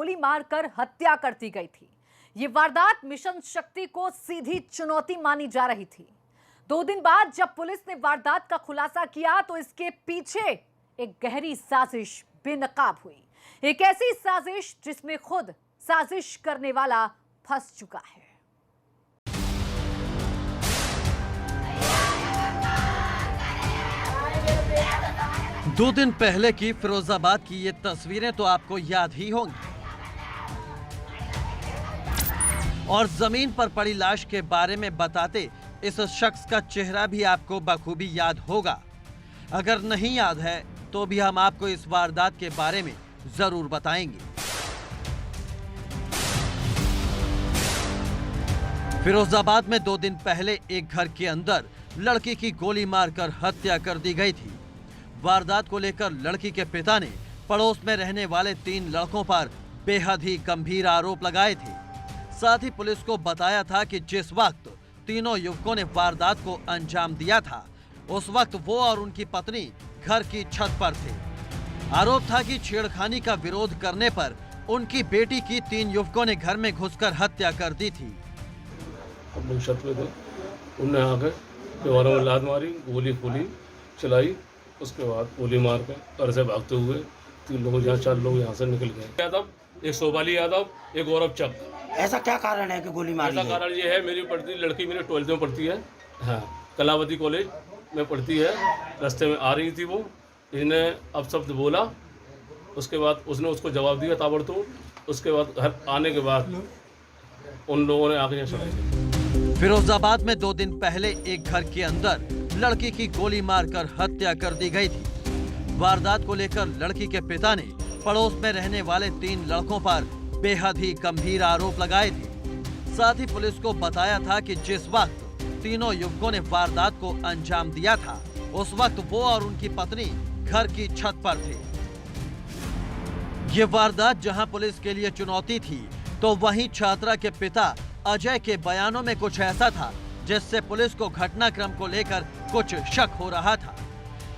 गोली मारकर हत्या कर दी गई थी। ये वारदात मिशन शक्ति को सीधी चुनौती मानी जा रही थी। 2 दिन बाद जब पुलिस ने वारदात का खुलासा किया तो इसके पीछे एक गहरी साजिश बेनकाब हुई। एक ऐसी साजिश जिसमें खुद साजिश करने वाला फंस चुका है। दो दिन पहले की फिरोजाबाद की ये तस्वीरें तो आपको याद ही होंगी और जमीन पर पड़ी लाश के बारे में बताते इस शख्स का चेहरा भी आपको बखूबी याद होगा। अगर नहीं याद है तो भी हम आपको इस वारदात के बारे में जरूर बताएंगे। फिरोजाबाद में 2 दिन पहले एक घर के अंदर लड़की की गोली मारकर हत्या कर दी गई थी। वारदात को लेकर लड़की के पिता ने पड़ोस में रहने वाले 3 लड़कों पर बेहद ही गंभीर आरोप लगाए थे। साथ ही पुलिस को बताया था कि जिस वक्त तीनों युवकों ने वारदात को अंजाम दिया था उस वक्त वो और उनकी पत्नी घर की छत पर थे। आरोप था कि छेड़खानी का विरोध करने पर उनकी बेटी की 3 युवकों ने घर में घुसकर हत्या कर दी थी। हम छत पे थे, उनने आकर दीवारों में लात मारी, गोली खोली, चलाई। उसके बाद गोली मार के घर से भागते हुए 3 लोग यहाँ 4 लोग यहाँ से निकल गए। यादव, एक शोभाली यादव, एक गौरव चक। ऐसा क्या कारण है कि गोली मारी? ऐसा कारण ये है, मेरी पढ़ती लड़की मेरी 12th में पढ़ती है, हाँ कलावती कॉलेज में पढ़ती है। रास्ते में आ रही थी वो, इसने अपशब्द बोला। उसके बाद उसने उसको जवाब दिया ताबड़तोड़। उसके बाद घर आने के बाद उन लोगों ने आगे चलाई। फिरोजाबाद में 2 दिन पहले एक घर के अंदर लड़की की गोली मारकर हत्या कर दी गई थी। वारदात को लेकर लड़की के पिता ने पड़ोस में रहने वाले 3 लड़कों पर बेहद ही गंभीर आरोप लगाए थे। साथ ही पुलिस को बताया था कि जिस वक्त तीनों युवकों ने वारदात को अंजाम दिया था उस वक्त वो और उनकी पत्नी घर की छत पर थे। ये वारदात जहां पुलिस के लिए चुनौती थी तो वहीं छात्रा के पिता अजय के बयानों में कुछ ऐसा था जिससे पुलिस को घटनाक्रम को लेकर कुछ शक हो रहा था।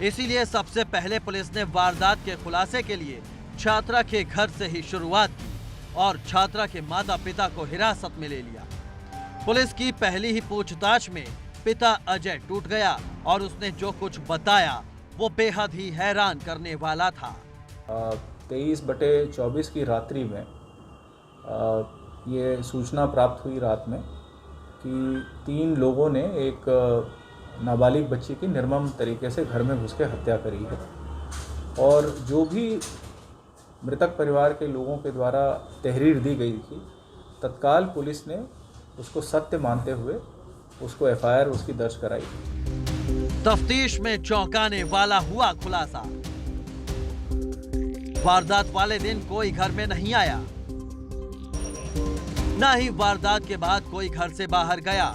इसीलिए सबसे पहले पुलिस ने वारदात के खुलासे के लिए छात्रा के घर से ही शुरुआत की और छात्रा के माता पिता को हिरासत में ले लिया। पुलिस की पहली ही पूछताछ में पिता अजय टूट गया और उसने जो कुछ बताया वो बेहद ही हैरान करने वाला था। 23/24 की रात्रि में ये सूचना प्राप्त हुई रात में कि 3 लोगों ने एक नाबालिग बच्ची की निर्मम तरीके से घर में घुस के हत्या करी है और जो भी मृतक परिवार के लोगों के द्वारा तहरीर दी गई थी, तत्काल पुलिस ने उसको सत्य मानते हुए उसको FIR उसकी दर्ज कराई। तफ्तीश में चौंकाने वाला हुआ खुलासा। वारदात वाले दिन कोई घर में नहीं आया, ना ही वारदात के बाद कोई घर से बाहर गया।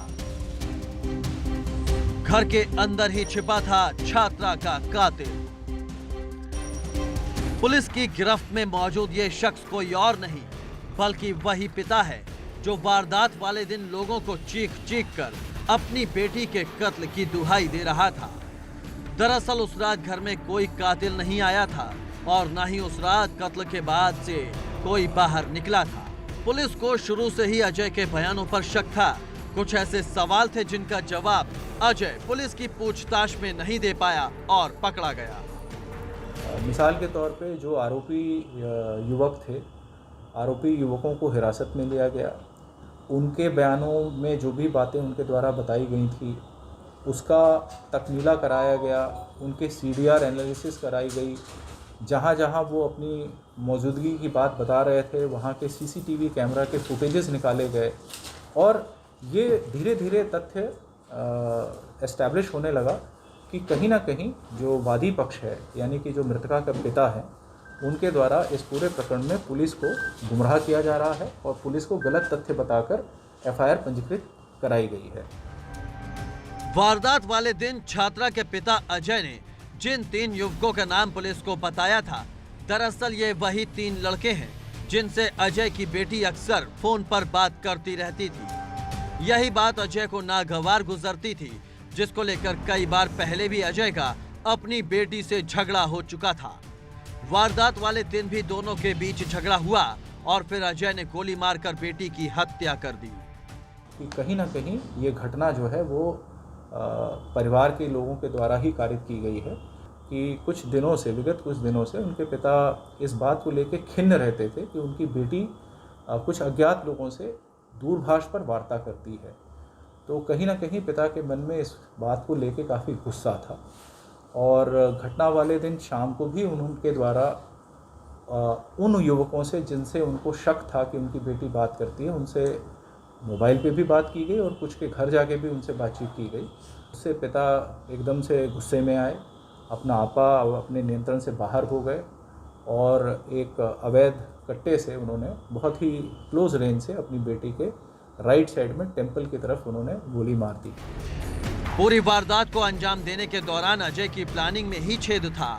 घर के अंदर ही छिपा था छात्रा का कातिल। पुलिस की गिरफ्त में मौजूद ये शख्स कोई और नहीं बल्कि वही पिता है जो वारदात वाले दिन लोगों को चीख चीख कर अपनी बेटी के कत्ल की दुहाई दे रहा था। दरअसल उस रात घर में कोई कातिल नहीं आया था और न ही उस रात कत्ल के बाद से कोई बाहर निकला था। पुलिस को शुरू से ही अजय के बयानों पर शक था। कुछ ऐसे सवाल थे जिनका जवाब अजय पुलिस की पूछताछ में नहीं दे पाया और पकड़ा गया। मिसाल के तौर पे जो आरोपी युवक थे, आरोपी युवकों को हिरासत में लिया गया। उनके बयानों में जो भी बातें उनके द्वारा बताई गई थी उसका तकमीला कराया गया, उनके CDR एनालिसिस कराई गई। जहाँ जहाँ वो अपनी मौजूदगी की बात बता रहे थे वहाँ के CCTV कैमरा के फुटेजेस निकाले गए और ये धीरे धीरे तथ्य एस्टैब्लिश होने लगा कि कहीं ना कहीं जो वादी पक्ष है यानी कि जो मृतका का पिता है उनके द्वारा इस पूरे प्रकरण में पुलिस को गुमराह किया जा रहा है और पुलिस को गलत तथ्य बताकर FIR पंजीकृत कराई गई है। वारदात वाले दिन छात्रा के पिता अजय ने जिन 3 युवकों का नाम पुलिस को बताया था, दरअसल ये वही 3 लड़के हैं जिनसे अजय की बेटी अक्सर फोन पर बात करती रहती थी। यही बात अजय को नागवार गुजरती थी, जिसको लेकर कई बार पहले भी अजय का अपनी बेटी से झगड़ा हो चुका था। वारदात वाले दिन भी दोनों के बीच झगड़ा हुआ और फिर अजय ने गोली मारकर बेटी की हत्या कर दी। कि कहीं ना कहीं ये घटना जो है वो परिवार के लोगों के द्वारा ही कारित की गई है कि विगत कुछ दिनों से उनके पिता इस बात को लेकर खिन्न रहते थे कि उनकी बेटी कुछ अज्ञात लोगों से दूरभाष पर वार्ता करती है। तो कहीं ना कहीं पिता के मन में इस बात को लेकर काफ़ी गुस्सा था और घटना वाले दिन शाम को भी उनके द्वारा उन युवकों से जिनसे उनको शक था कि उनकी बेटी बात करती है, उनसे मोबाइल पे भी बात की गई और कुछ के घर जाके भी उनसे बातचीत की गई। उससे पिता एकदम से गुस्से में आए, अपना आपा अपने नियंत्रण से बाहर हो गए और एक अवैध कट्टे से उन्होंने बहुत ही क्लोज रेंज से अपनी बेटी के राइट साइड में टेम्पल की तरफ उन्होंने गोली मार दी। पूरी वारदात को अंजाम देने के दौरान अजय की प्लानिंग में ही छेद था।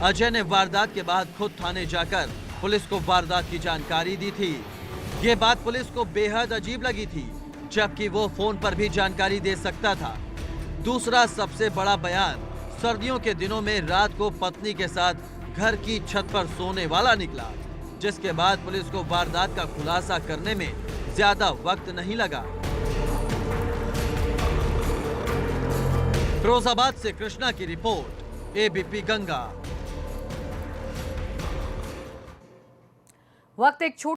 अजय ने वारदात के बाद खुद थाने जाकर पुलिस को वारदात की जानकारी दी थी। ये बात पुलिस को बेहद अजीब लगी थी, जबकि वो फोन पर भी जानकारी दे सकता था। दूसरा सबसे बड़ा बयान, सर्दियों के दिनों में रात को पत्नी के साथ घर की छत पर सोने वाला निकला, जिसके बाद पुलिस को वारदात का खुलासा करने में ज्यादा वक्त नहीं लगा। फिरोजाबाद से कृष्णा की रिपोर्ट, एबीपी गंगा। वक्त एक छोटा